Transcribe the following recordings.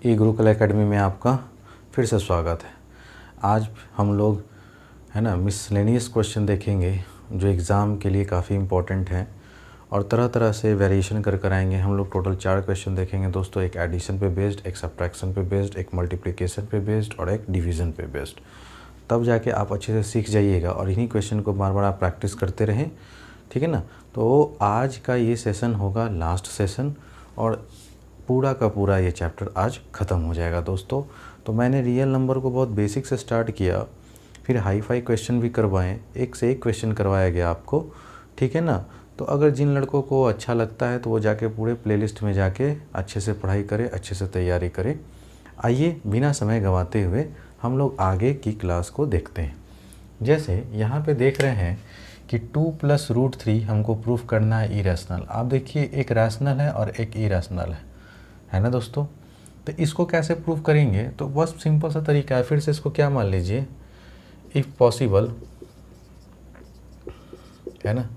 ई Gurukul academy में आपका फिर से स्वागत है। आज हम लोग मिसलेनियस क्वेश्चन देखेंगे जो एग्ज़ाम के लिए काफ़ी इम्पोर्टेंट हैं और तरह तरह से वेरिएशन कर आएंगे। हम लोग टोटल 4 क्वेश्चन देखेंगे दोस्तों, एक एडिशन पे बेस्ड, एक सब्ट्रैक्शन पे बेस्ड, एक मल्टीप्लिकेशन पे बेस्ड और एक डिवीज़न पे बेस्ड। तब जाके आप अच्छे से सीख जाइएगा और इन्हीं क्वेश्चन को बार बार आप प्रैक्टिस करते रहें, ठीक है ना। तो आज का ये सेशन होगा लास्ट सेशन और पूरा का पूरा ये चैप्टर आज ख़त्म हो जाएगा दोस्तों। तो मैंने रियल नंबर को बहुत बेसिक से स्टार्ट किया, फिर हाई फाई क्वेश्चन भी करवाएं, एक से एक क्वेश्चन करवाया गया आपको, ठीक है ना। तो अगर जिन लड़कों को अच्छा लगता है तो वो जाके पूरे प्लेलिस्ट में जाके अच्छे से पढ़ाई करें, अच्छे से तैयारी करें। आइए बिना समय गंवाते हुए हम लोग आगे की क्लास को देखते हैं। जैसे यहाँ पे देख रहे हैं कि 2 + √3 हमको प्रूफ करना है इरेशनल। आप देखिए एक रैशनल है और एक इरेशनल है ना दोस्तों। तो इसको कैसे प्रूफ करेंगे, तो बस सिंपल सा तरीका है। फिर से इसको क्या मान लीजिए, इफ़ पॉसिबल, है ना,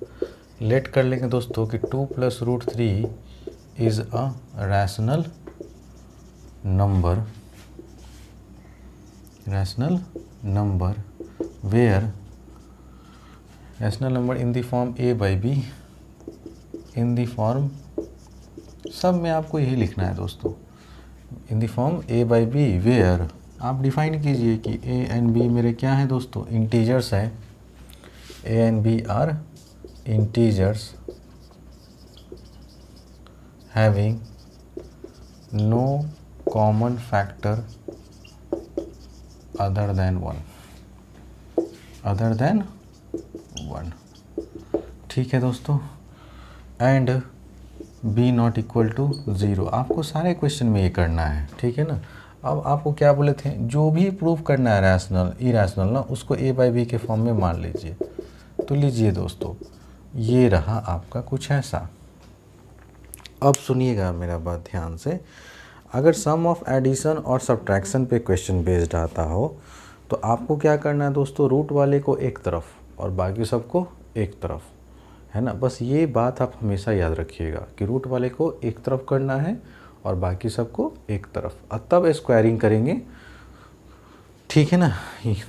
लेट कर लेंगे दोस्तों कि 2 + √3 is a rational number where rational number in the form a/b, in the form, सब में आपको यही लिखना है दोस्तों, in the form a/b where आप डिफाइन कीजिए कि a एंड b मेरे क्या हैं दोस्तों, इंटीजर्स हैं। a and b are integers having no common factor other than 1, ठीक है दोस्तों। And b not equal to 0। आपको सारे क्वेश्चन में ये करना है, ठीक है ना। अब आपको क्या बोले थे, जो भी प्रूफ करना है रैशनल इरेशनल ना, उसको a/b के फॉर्म में मान लीजिए। तो लीजिए दोस्तों, ये रहा आपका कुछ ऐसा। अब सुनिएगा मेरा बात ध्यान से। अगर सम ऑफ एडिशन और सब्ट्रैक्शन पे क्वेश्चन बेस्ड आता हो तो आपको क्या करना है दोस्तों, रूट वाले को एक तरफ और बाकी सबको एक तरफ, है ना। बस ये बात आप हमेशा याद रखिएगा कि रूट वाले को एक तरफ करना है और बाकी सबको एक तरफ, और तब स्क्वायरिंग करेंगे, ठीक है ना।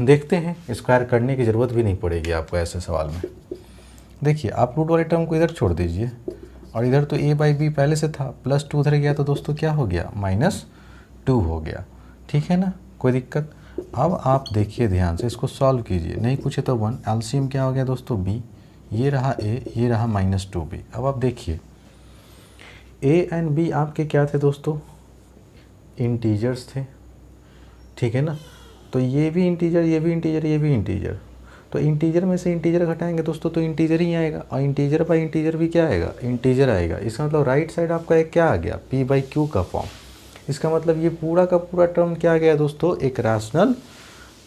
देखते हैं, स्क्वायर करने की ज़रूरत भी नहीं पड़ेगी आपको ऐसे सवाल में। देखिए आप रूट वाले टर्म को इधर छोड़ दीजिए और इधर तो a/b पहले से था, +2 उधर गया तो दोस्तों क्या हो गया, -2 हो गया, ठीक है ना, कोई दिक्कत। अब आप देखिए ध्यान से, इसको सॉल्व कीजिए, नहीं पूछे तो 1, एलसीएम क्या हो गया दोस्तों, b, ये रहा a, ये रहा -2b। अब आप देखिए a एंड b आपके क्या थे दोस्तों, इंटीजर्स थे, ठीक है ना। तो ये भी इंटीजर, ये भी इंटीजर, ये भी इंटीजर, तो इंटीजर में से इंटीजर घटाएंगे दोस्तों तो इंटीजर ही आएगा, और इंटीजर बाई इंटीजर भी क्या आएगा, इंटीजर आएगा। इसका मतलब राइट साइड आपका एक क्या आ गया, p/q का फॉर्म। इसका मतलब ये पूरा का पूरा टर्म क्या आ गया दोस्तों, एक रैशनल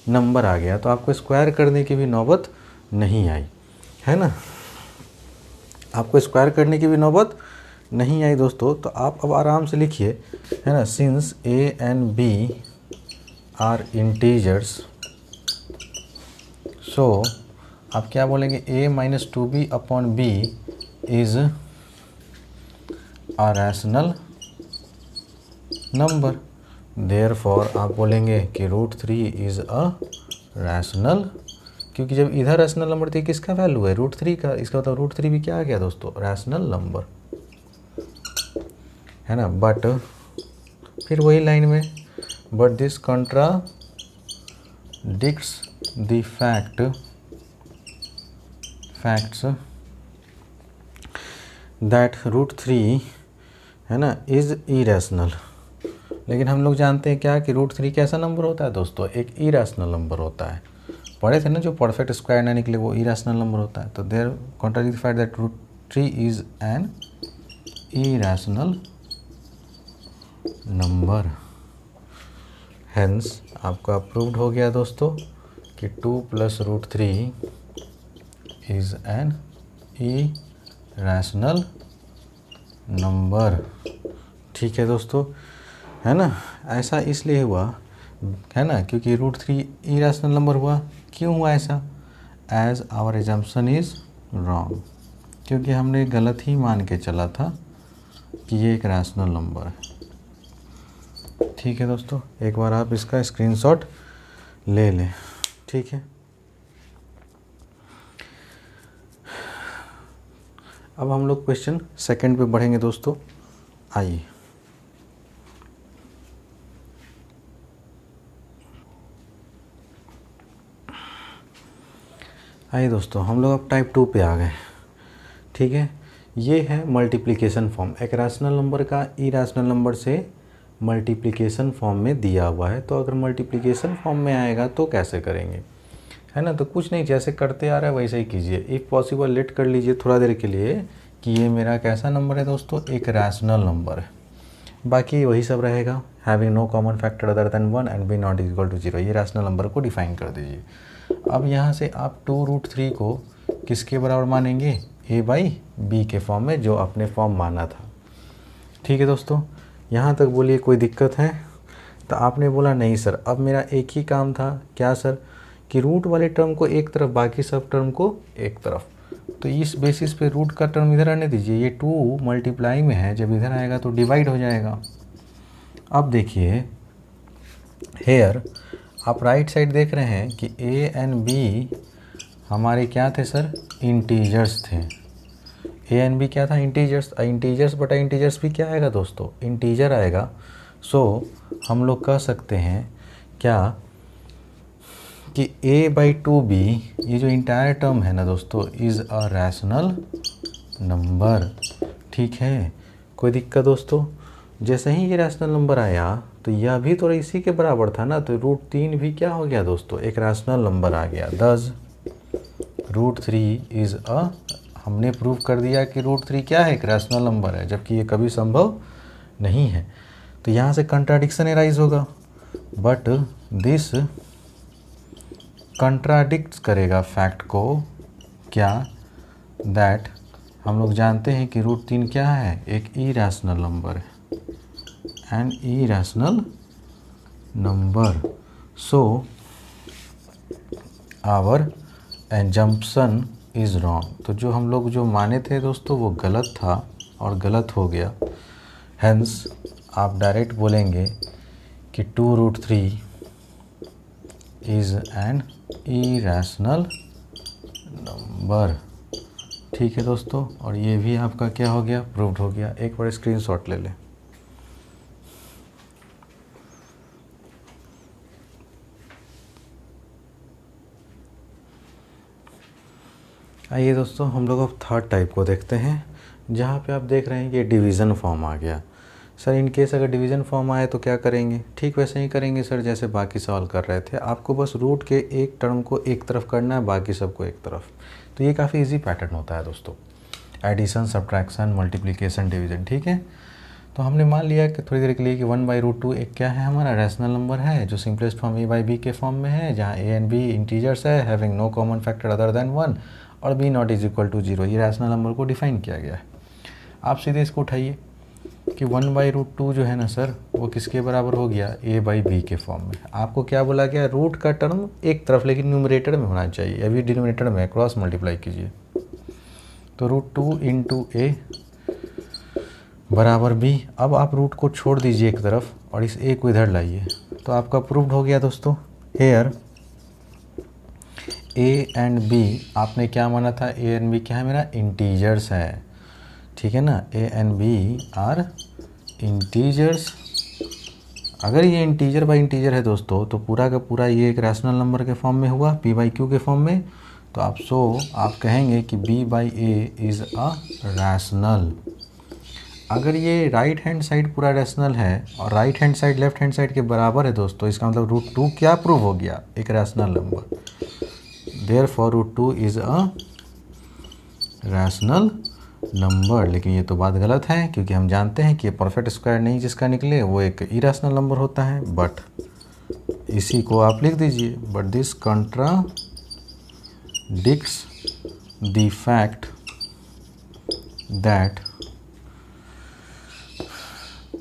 नंबर आ गया। तो आपको स्क्वायर करने की भी नौबत नहीं आई, है ना, आपको स्क्वायर करने की भी नौबत नहीं आई दोस्तों। तो आप अब आराम से लिखिए, है ना, since a and b are integers, so आप क्या बोलेंगे, a - 2b/b is a rational number. Therefore आप बोलेंगे कि √3 इज अ रैशनल, क्योंकि जब इधर रैशनल नंबर थी किसका वैल्यू है, √3 का, इसका मतलब √3 भी क्या आ गया दोस्तों, रैशनल नंबर, है ना। बट फिर वही लाइन में, but this contradicts the facts that √3, है ना, इज़ इरेशनल। लेकिन हम लोग जानते हैं क्या कि √3 कैसा नंबर होता है दोस्तों, एक इरेशनल नंबर होता है। पढ़े थे ना, जो परफेक्ट स्क्वायर ना निकले वो इरेशनल नंबर होता है। तो there contradict the fact that √3 is an irrational number. Hence आपका अप्रूव्ड हो गया दोस्तों कि 2 + √3 इज़ एन इरेशनल नंबर, ठीक है दोस्तों, है ना। ऐसा इसलिए हुआ, है ना, क्योंकि √3 इरेशनल नंबर हुआ। क्यों हुआ ऐसा, as our assumption is wrong, क्योंकि हमने गलत ही मान के चला था कि ये एक रैशनल नंबर है। ठीक है दोस्तों, एक बार आप इसका स्क्रीनशॉट ले लें। ठीक है, अब हम लोग क्वेश्चन सेकंड पे बढ़ेंगे दोस्तों। आइए, दोस्तों हम लोग अब टाइप 2 पे आ गए। ठीक है, ये है मल्टीप्लिकेशन फॉर्म। एक रैशनल नंबर का इरैशनल नंबर से मल्टीप्लिकेशन फॉर्म में दिया हुआ है। तो अगर मल्टीप्लिकेशन फॉर्म में आएगा तो कैसे करेंगे, है ना। तो कुछ नहीं, जैसे करते आ रहा है वैसे ही कीजिए। इफ़ पॉसिबल लेट कर लीजिए थोड़ा देर के लिए कि ये मेरा कैसा नंबर है दोस्तों, एक रैशनल नंबर है। बाकी वही सब रहेगा, having no common factor other than 1 and B not equal to 0। ये रैशनल नंबर को डिफाइन कर दीजिए। अब यहाँ से आप 2√3 को किसके बराबर मानेंगे, a/b के फॉर्म में, जो आपने फॉर्म माना था। ठीक है दोस्तों, यहाँ तक बोलिए कोई दिक्कत है। तो आपने बोला नहीं सर, अब मेरा एक ही काम था, क्या सर, कि रूट वाले टर्म को एक तरफ, बाकी सब टर्म को एक तरफ। तो इस बेसिस पे रूट का टर्म इधर आने दीजिए। ये 2 मल्टीप्लाई में है, जब इधर आएगा तो डिवाइड हो जाएगा। अब देखिए हेयर, आप राइट साइड देख रहे हैं कि a एंड b हमारे क्या थे सर, इंटीजर्स थे। a एंड b क्या था, इंटीजर्स। इंटीजर्स बटा इंटीजर्स भी क्या आएगा दोस्तों, इंटीजर आएगा। सो हम लोग कह सकते हैं क्या कि a/2b, ये जो इंटायर टर्म है ना दोस्तों, इज़ अ रैशनल नंबर। ठीक है, कोई दिक्कत दोस्तों। जैसे ही ये रैशनल नंबर आया तो यह भी तो इसी के बराबर था ना, तो √3 भी क्या हो गया दोस्तों, एक रैशनल नंबर आ गया। दस √3 इज़ अ, हमने प्रूव कर दिया कि √3 क्या है, एक रैशनल नंबर है, जबकि ये कभी संभव नहीं है। तो यहाँ से कंट्राडिक्शन एराइज होगा, बट दिस कंट्राडिक्ट करेगा फैक्ट को। क्या, दैट हम लोग जानते हैं कि √3 क्या है, एक इरैशनल नंबर है, an irrational number. So our assumption is wrong. तो जो हम लोग जो माने थे दोस्तों वो गलत था और गलत हो गया। हेंस आप डायरेक्ट बोलेंगे कि 2√3 इज़ एन इरैशनल नंबर। ठीक है दोस्तों, और ये भी आपका क्या हो गया, प्रूव्ड हो गया। एक बार स्क्रीनशॉट ले लें। आइए दोस्तों, हम लोग अब थर्ड टाइप को देखते हैं, जहाँ पे आप देख रहे हैं कि डिवीज़न फॉर्म आ गया। सर इन केस अगर डिवीज़न फॉर्म आए तो क्या करेंगे, ठीक वैसे ही करेंगे सर जैसे बाकी सवाल कर रहे थे। आपको बस रूट के एक टर्म को एक तरफ करना है, बाकी सबको एक तरफ। तो ये काफ़ी इजी पैटर्न होता है दोस्तों, एडिशन, सब्ट्रैक्शन, मल्टीप्लिकेशन, डिवीज़न। ठीक है, तो हमने मान लिया कि थोड़ी देर के लिए कि 1/√2 एक क्या है, हमारा रैशनल नंबर है, जो सिंपलेस्ट फॉर्म a/b के फॉर्म में है, जहाँ a एंड b इंटीजर्स है, having no common factor other than 1, और b not is equal to 0। ये रैशनल नंबर को डिफाइन किया गया है। आप सीधे इसको उठाइए कि 1/√2 जो है ना सर, वो किसके बराबर हो गया, a/b के फॉर्म में। आपको क्या बोला गया, रूट का टर्म एक तरफ लेकिन न्यूमरेटर में होना चाहिए, अभी डिनोमिनेटर में क्रॉस मल्टीप्लाई कीजिए। तो √2 इंटू a बराबर b। अब आप रूट को छोड़ दीजिए एक तरफ और इस a को इधर लाइए, तो आपका प्रूव्ड हो गया दोस्तों। हेयर a एंड b आपने क्या माना था, a एंड b क्या है, मेरा इंटीजर्स है। ठीक है ना, a and b are integers. अगर ये इंटीजर बाई इंटीजर है दोस्तों, तो पूरा का पूरा ये एक रैशनल नंबर के फॉर्म में हुआ, p/q के फॉर्म में। तो आप कहेंगे कि b/a इज़ अ रैशनल। अगर ये राइट हैंड साइड पूरा रैशनल है और right hand side left hand side के बराबर है दोस्तों, इसका मतलब √2 क्या प्रूव हो गया, एक rational number. Therefore √2 is a rational number. लेकिन ये तो बात गलत है, क्योंकि हम जानते हैं कि परफेक्ट स्क्वायर नहीं जिसका निकले वो एक इरैशनल नंबर होता है। बट इसी को आप लिख दीजिए, but this contradicts the fact that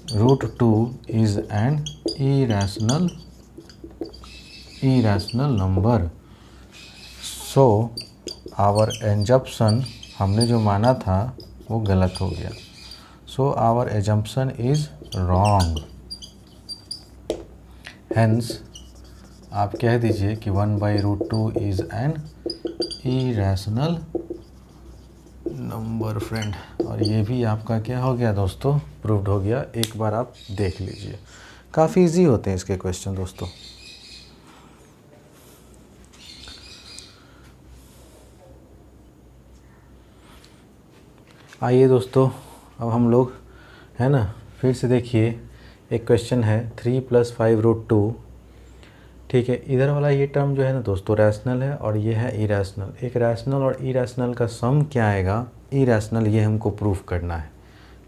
√2 is an irrational number. So our assumption, हमने जो माना था वो गलत हो गया। So our assumption is wrong. Hence आप कह दीजिए कि 1/√2 is an irrational number friend. और ये भी आपका क्या हो गया दोस्तों, प्रूव्ड हो गया। एक बार आप देख लीजिए, काफ़ी इजी होते हैं इसके क्वेश्चन दोस्तों। आइए दोस्तों, अब हम लोग है ना फिर से देखिए, एक क्वेश्चन है 3 + 5√2। ठीक है, इधर वाला ये टर्म जो है ना दोस्तों रैशनल है और ये है इरेशनल। एक रैशनल और इरेशनल का सम क्या आएगा, इरेशनल, ये हमको प्रूफ करना है।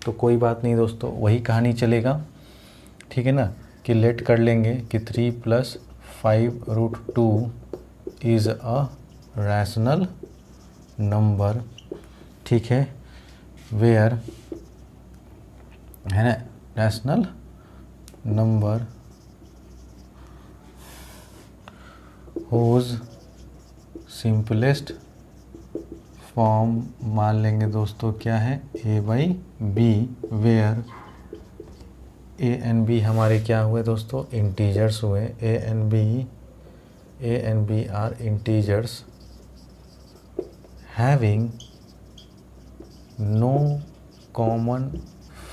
तो कोई बात नहीं दोस्तों, वही कहानी चलेगा। ठीक है ना, कि लेट कर लेंगे कि 3 + 5√2 इज़ अ रैशनल नंबर। ठीक है, वेयर है ना rational number whose simplest form मान लेंगे दोस्तों क्या है, a/b, where a and b हमारे क्या हुए दोस्तों, इंटीजर्स हुए। a and b are integers having no common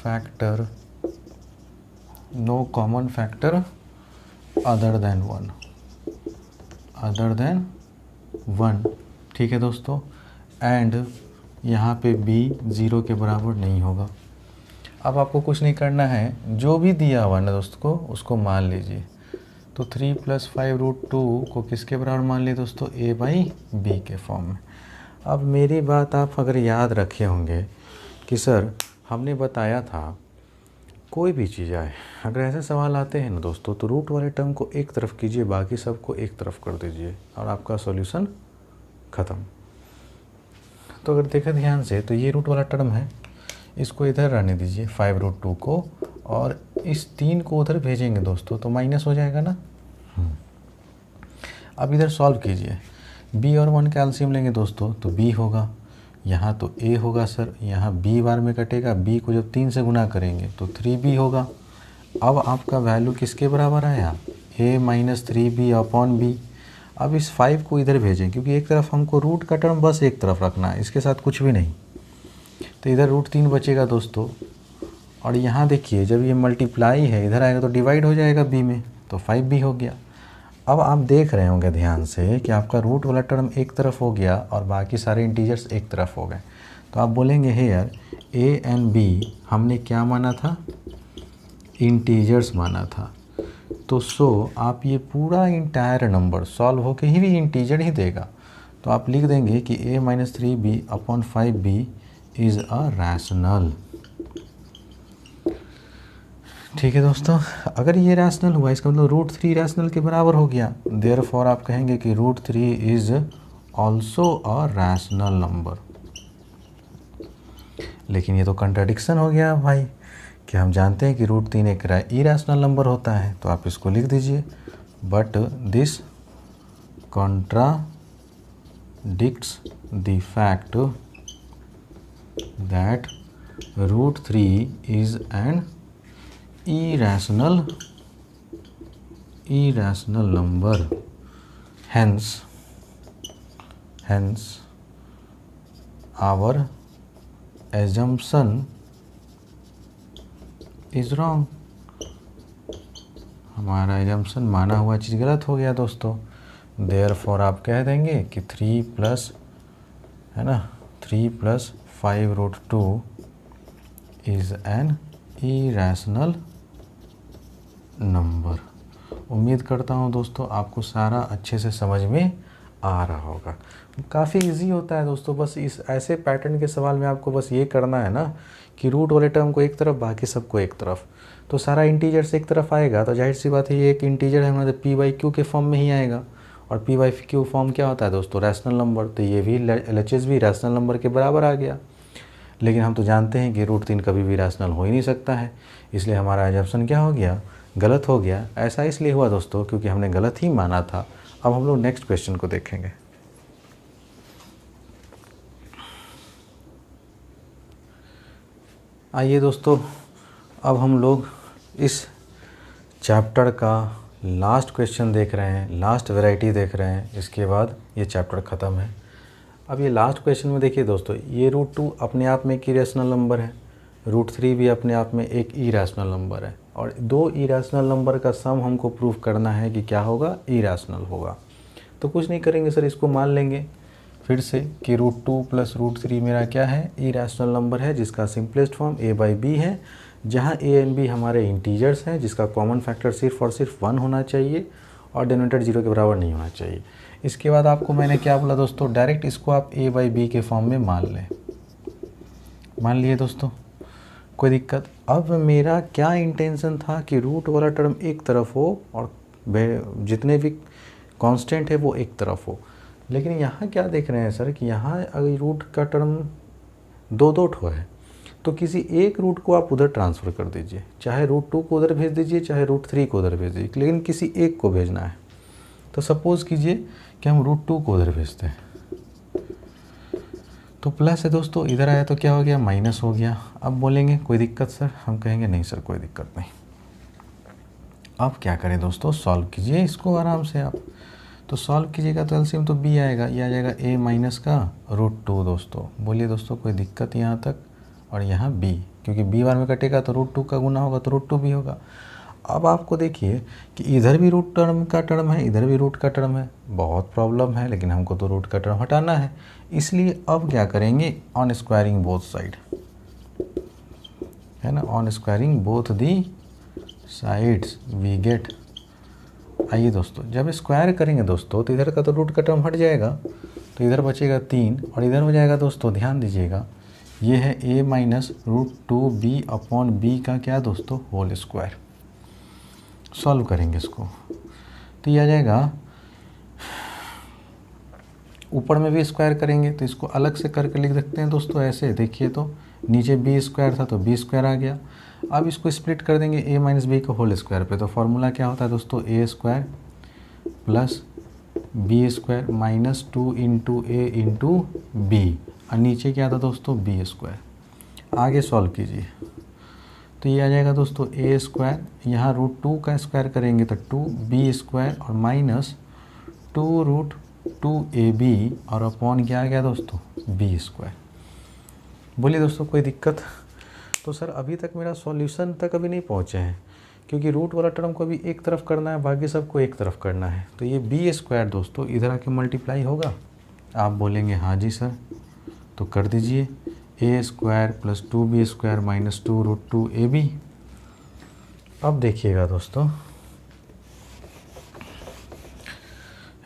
factor other than 1। ठीक है दोस्तों, एंड यहाँ पे b 0 के बराबर नहीं होगा। अब आपको कुछ नहीं करना है, जो भी दिया हुआ ना दोस्तों को उसको मान लीजिए। तो 3 + 5√2 को किसके बराबर मान लिए दोस्तों, a/b के फॉर्म में। अब मेरी बात आप अगर याद रखे होंगे कि सर हमने बताया था कोई भी चीज़ आए, अगर ऐसे सवाल आते हैं ना दोस्तों, तो रूट वाले टर्म को एक तरफ कीजिए, बाकी सबको एक तरफ कर दीजिए और आपका सॉल्यूशन ख़त्म। तो अगर देखें ध्यान से, तो ये रूट वाला टर्म है, इसको इधर रहने दीजिए 5√2 को, और इस 3 को उधर भेजेंगे दोस्तों तो माइनस हो जाएगा ना। अब इधर सॉल्व कीजिए, b और 1 का एलसीएम लेंगे दोस्तों तो b होगा, यहाँ तो a होगा सर, यहाँ b बार में कटेगा, b को जब 3 से गुना करेंगे तो 3b होगा। अब आपका वैल्यू किसके बराबर आया, a - 3b/b। अब इस 5 को इधर भेजें, क्योंकि एक तरफ हमको रूट का टर्म बस एक तरफ रखना है, इसके साथ कुछ भी नहीं। तो इधर √3 बचेगा दोस्तों, और यहाँ देखिए जब ये मल्टीप्लाई है इधर आएगा तो डिवाइड हो जाएगा b में, तो 5b हो गया। अब आप देख रहे होंगे ध्यान से कि आपका रूट वाला टर्म एक तरफ हो गया और बाकी सारे इंटीजर्स एक तरफ हो गए। तो आप बोलेंगे हेयर a and b हमने क्या माना था, इंटीजर्स माना था। तो आप ये पूरा इंटायर नंबर सॉल्व होके ही भी इंटीजर ही देगा। तो आप लिख देंगे कि a - 3b/5b is a rational. ठीक है दोस्तों, अगर ये रैशनल हुआ इसका मतलब √3 रैशनल के बराबर हो गया। देयरफॉर आप कहेंगे कि √3 is also a rational number. लेकिन ये तो कंट्राडिक्शन हो गया भाई, कि हम जानते हैं कि √3 एक इरेशनल नंबर होता है। तो आप इसको लिख दीजिए, but this contradicts the fact that √3 is N irrational number, hence our assumption is wrong। हमारा assumption माना हुआ चीज़ गलत हो गया दोस्तों। therefore आप कह देंगे कि 3 + है ना 3 + 5√2 is an irrational नंबर। उम्मीद करता हूँ दोस्तों आपको सारा अच्छे से समझ में आ रहा होगा। काफ़ी इजी होता है दोस्तों, बस इस ऐसे पैटर्न के सवाल में आपको बस ये करना है ना कि रूट वाले टर्म को एक तरफ बाकी सबको एक तरफ। तो सारा इंटीजर्स एक तरफ आएगा तो जाहिर सी बात है ये एक इंटीजर है हमारे p/q के फॉर्म में ही आएगा, और p/q फॉर्म क्या होता है दोस्तों, रैशनल नंबर। तो ये भी LHS भी रैशनल नंबर के बराबर आ गया। लेकिन हम तो जानते हैं कि √3 कभी भी रैशनल हो ही नहीं सकता है, इसलिए हमारा एजम्पशन क्या हो गया, गलत हो गया। ऐसा इसलिए हुआ दोस्तों क्योंकि हमने गलत ही माना था। अब हम लोग नेक्स्ट क्वेश्चन को देखेंगे। आइए दोस्तों, अब हम लोग इस चैप्टर का लास्ट क्वेश्चन देख रहे हैं, लास्ट वैरायटी देख रहे हैं, इसके बाद ये चैप्टर ख़त्म है। अब ये लास्ट क्वेश्चन में देखिए दोस्तों, ये √2 अपने आप में एक इरेशनल नंबर है, √3 भी अपने आप में एक इरेशनल नंबर है, और दो इरेशनल नंबर का सम हमको प्रूफ करना है कि क्या होगा, इरेशनल होगा। तो कुछ नहीं करेंगे सर, इसको मान लेंगे फिर से कि √2 प्लस √3 मेरा क्या है, इरेशनल नंबर है, जिसका सिंपलेस्ट फॉर्म a/b है, जहाँ a एंड b हमारे इंटीजर्स हैं, जिसका कॉमन फैक्टर सिर्फ और सिर्फ 1 होना चाहिए और डिनोमिनेटर 0 के बराबर नहीं होना चाहिए। इसके बाद आपको मैंने क्या बोला दोस्तों, डायरेक्ट इसको आप a/b के फॉर्म में मान लें। मान लिए दोस्तों, कोई दिक्कत। अब मेरा क्या इंटेंशन था कि रूट वाला टर्म एक तरफ हो और जितने भी कांस्टेंट है वो एक तरफ हो, लेकिन यहाँ क्या देख रहे हैं सर कि यहाँ अगर रूट का टर्म दो ठो है, तो किसी एक रूट को आप उधर ट्रांसफ़र कर दीजिए, चाहे √2 को उधर भेज दीजिए, चाहे √3 को उधर भेज दीजिए, लेकिन किसी एक को भेजना है। तो सपोज़ कीजिए कि हम √2 को उधर भेजते हैं, तो प्लस है दोस्तों, इधर आया तो क्या हो गया, माइनस हो गया। अब बोलेंगे कोई दिक्कत सर, हम कहेंगे नहीं सर कोई दिक्कत नहीं। अब क्या करें दोस्तों, सॉल्व कीजिए इसको आराम से आप। तो सॉल्व कीजिएगा तो एलसीएम तो b आएगा, ये आ जाएगा a माइनस का √2 दोस्तों। बोलिए दोस्तों कोई दिक्कत यहाँ तक, और यहाँ b, क्योंकि b बार में कटेगा तो √2 का गुना होगा तो √2 भी होगा। अब आपको देखिए कि इधर भी रूट टर्म का टर्म है, इधर भी रूट का टर्म है, बहुत प्रॉब्लम है, लेकिन हमको तो रूट का टर्म हटाना है। इसलिए अब क्या करेंगे, ऑन स्क्वायरिंग बोथ साइड, है ना, on squaring both the sides we get. आइए दोस्तों, जब स्क्वायर करेंगे दोस्तों तो इधर का तो रूट का टर्म हट जाएगा, तो इधर बचेगा 3 और इधर हो जाएगा दोस्तों, ध्यान दीजिएगा, ये है a minus √2b upon b का क्या दोस्तों, होल स्क्वायर। सॉल्व करेंगे इसको तो ये आ जाएगा, ऊपर में भी स्क्वायर करेंगे तो इसको अलग से करके लिख सकते हैं दोस्तों, ऐसे देखिए तो नीचे b स्क्वायर था तो b स्क्वायर आ गया। अब इसको स्प्लिट कर देंगे a माइनस बी का होल स्क्वायर पे, तो फार्मूला क्या होता है दोस्तों, a square plus b square minus 2 into a into b, और नीचे क्या था दोस्तों, b स्क्वायर। आगे सॉल्व कीजिए तो ये आ जाएगा दोस्तों a स्क्वायर, यहाँ √2 का स्क्वायर करेंगे तो 2b स्क्वायर और माइनस 2√2ab और अपॉन क्या आ गया दोस्तों, b स्क्वायर। बोलिए दोस्तों कोई दिक्कत। तो सर अभी तक मेरा सॉल्यूशन तक अभी नहीं पहुँचे हैं, क्योंकि रूट वाला टर्म को अभी एक तरफ करना है, बाकी सबको एक तरफ करना है। तो ये b स्क्वायर दोस्तों इधर आके मल्टीप्लाई होगा। आप बोलेंगे हाँ जी सर, तो कर दीजिए, a square plus 2b square minus 2√2ab। अब देखिएगा दोस्तों,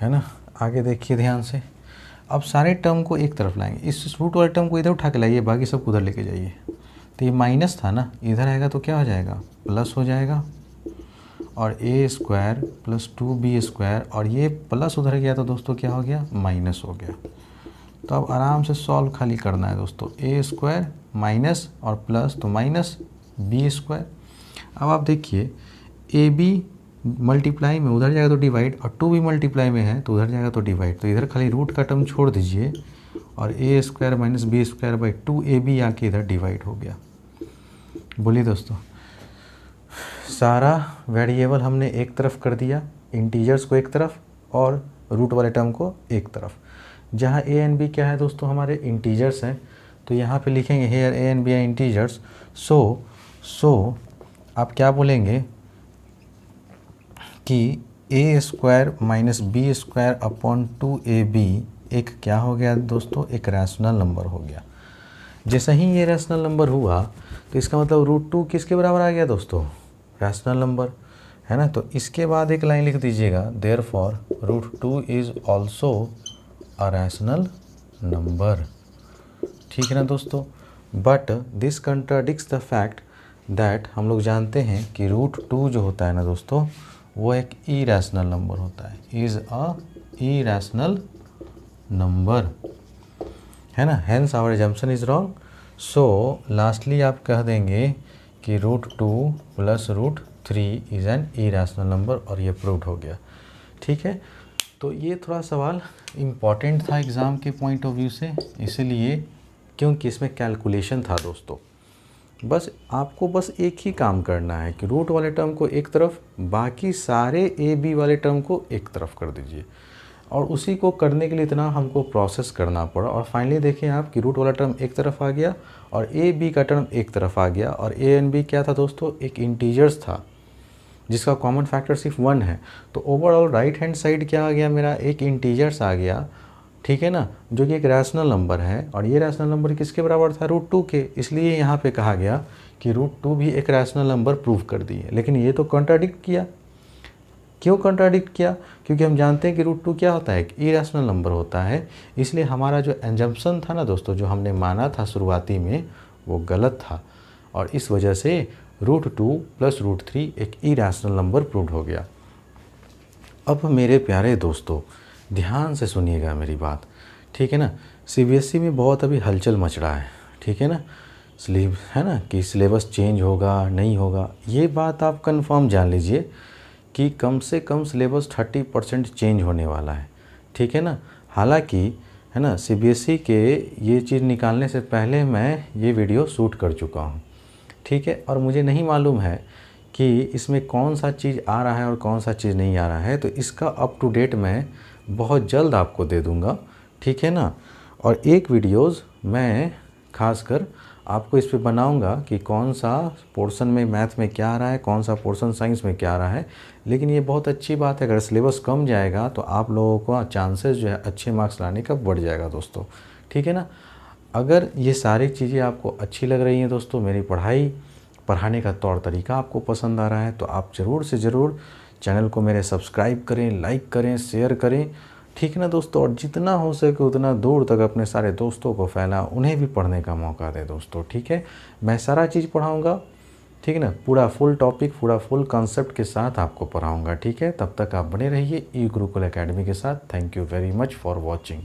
है ना, आगे देखिए ध्यान से। अब सारे टर्म को एक तरफ लाएंगे, इस रूट वाले टर्म को इधर उठा के लाइए, बाकी सब उधर लेके जाइए। तो ये माइनस था ना, इधर आएगा तो क्या हो जाएगा, प्लस हो जाएगा, और a square plus 2b square, और ये प्लस उधर गया तो दोस्तों क्या हो गया, माइनस हो गया। तो अब आराम से सॉल्व खाली करना है दोस्तों, a स्क्वायर माइनस और प्लस तो माइनस b स्क्वायर। अब आप देखिए ab मल्टीप्लाई में उधर जाएगा तो डिवाइड, और 2 भी मल्टीप्लाई में है तो उधर जाएगा तो डिवाइड, तो इधर खाली रूट का टर्म छोड़ दीजिए, और a square minus b square by 2ab आके इधर डिवाइड हो गया। बोलिए दोस्तों, सारा वेरिएबल हमने एक तरफ कर दिया, इंटीजर्स को एक तरफ और रूट वाले टर्म को एक तरफ। जहाँ a एंड b क्या है दोस्तों, हमारे इंटीजर्स हैं, तो यहाँ पे लिखेंगे here a and b are integers. So आप क्या बोलेंगे कि a square minus b square upon 2ab एक क्या हो गया दोस्तों, एक रैशनल नंबर हो गया। जैसे ही ये रैशनल नंबर हुआ तो इसका मतलब √2 किसके बराबर आ गया दोस्तों, रैशनल नंबर, है ना। तो इसके बाद एक लाइन लिख दीजिएगा, therefore √2 is also a rational number. ठीक है ना दोस्तों, but this contradicts the fact that, हम लोग जानते हैं कि √2 जो होता है ना दोस्तों, वो एक इरेशनल नंबर होता है, इज़ अ इरेशनल नंबर, है ना। Hence our assumption is wrong. So lastly आप कह देंगे कि √2 plus √3 is an irrational number, और ये प्रूव्ड हो गया। ठीक है, तो ये थोड़ा सवाल इम्पॉर्टेंट था एग्ज़ाम के पॉइंट ऑफ व्यू से, इसीलिए क्योंकि इसमें कैलकुलेशन था दोस्तों, बस आपको बस एक ही काम करना है कि रूट वाले टर्म को एक तरफ, बाकी सारे ए बी वाले टर्म को एक तरफ कर दीजिए। और उसी को करने के लिए इतना हमको प्रोसेस करना पड़ा, और फाइनली देखें आप कि रूट वाला टर्म एक तरफ आ गया और ए बी का टर्म एक तरफ आ गया। और ए एंड बी क्या था दोस्तों, एक इंटीजर्स था जिसका कॉमन फैक्टर सिर्फ 1 है। तो ओवरऑल राइट हैंड साइड क्या आ गया मेरा, एक इंटीजर्स आ गया, ठीक है ना, जो कि एक रैशनल नंबर है। और ये रैशनल नंबर किसके बराबर था, √2 के। इसलिए यहाँ पे कहा गया कि √2 भी एक रैशनल नंबर प्रूव कर दिए। लेकिन ये तो कॉन्ट्राडिक्ट किया। क्यों कॉन्ट्राडिक्ट किया, क्योंकि हम जानते हैं कि √2 क्या होता है, एक इरेशनल नंबर होता है। इसलिए हमारा जो एजम्पशन था ना दोस्तों, जो हमने माना था शुरुआती में, वो गलत था। और इस वजह से √2 + √3 एक इरेशनल नंबर प्रूव हो गया। अब मेरे प्यारे दोस्तों ध्यान से सुनिएगा मेरी बात, ठीक है ना। सीबीएसई में बहुत अभी हलचल मच रहा है, ठीक है ना, है ना, कि सिलेबस चेंज होगा नहीं होगा। ये बात आप कंफर्म जान लीजिए कि कम से कम सिलेबस 30% चेंज होने वाला है, ठीक है ना। हालांकि है ना, सीबीएसई के ये चीज़ निकालने से पहले मैं ये वीडियो शूट कर चुका हूँ, ठीक है। और मुझे नहीं मालूम है कि इसमें कौन सा चीज़ आ रहा है और कौन सा चीज़ नहीं आ रहा है। तो इसका अप टू डेट मैं बहुत जल्द आपको दे दूँगा, ठीक है ना। और एक वीडियोज़ मैं खासकर आपको इस पे बनाऊंगा कि कौन सा पोर्शन में मैथ में क्या आ रहा है, कौन सा पोर्शन साइंस में क्या आ रहा है। लेकिन ये बहुत अच्छी बात है, अगर सिलेबस कम जाएगा तो आप लोगों का चांसेस जो है अच्छे मार्क्स लाने का बढ़ जाएगा दोस्तों, ठीक है ना। अगर ये सारी चीज़ें आपको अच्छी लग रही हैं दोस्तों, मेरी पढ़ाने का तौर तरीका आपको पसंद आ रहा है, तो आप ज़रूर से ज़रूर चैनल को मेरे सब्सक्राइब करें, लाइक करें, शेयर करें, ठीक है ना दोस्तों। और जितना हो सके उतना दूर तक अपने सारे दोस्तों को फैला, उन्हें भी पढ़ने का मौका दें दोस्तों, ठीक है। मैं सारा चीज़ पढ़ाऊँगा, ठीक है ना, पूरा फुल टॉपिक, पूरा फुल कॉन्सेप्ट के साथ आपको पढ़ाऊँगा, ठीक है। तब तक आप बने रहिए ई गुरुकुल एकेडमी के साथ। Thank you very much for watching.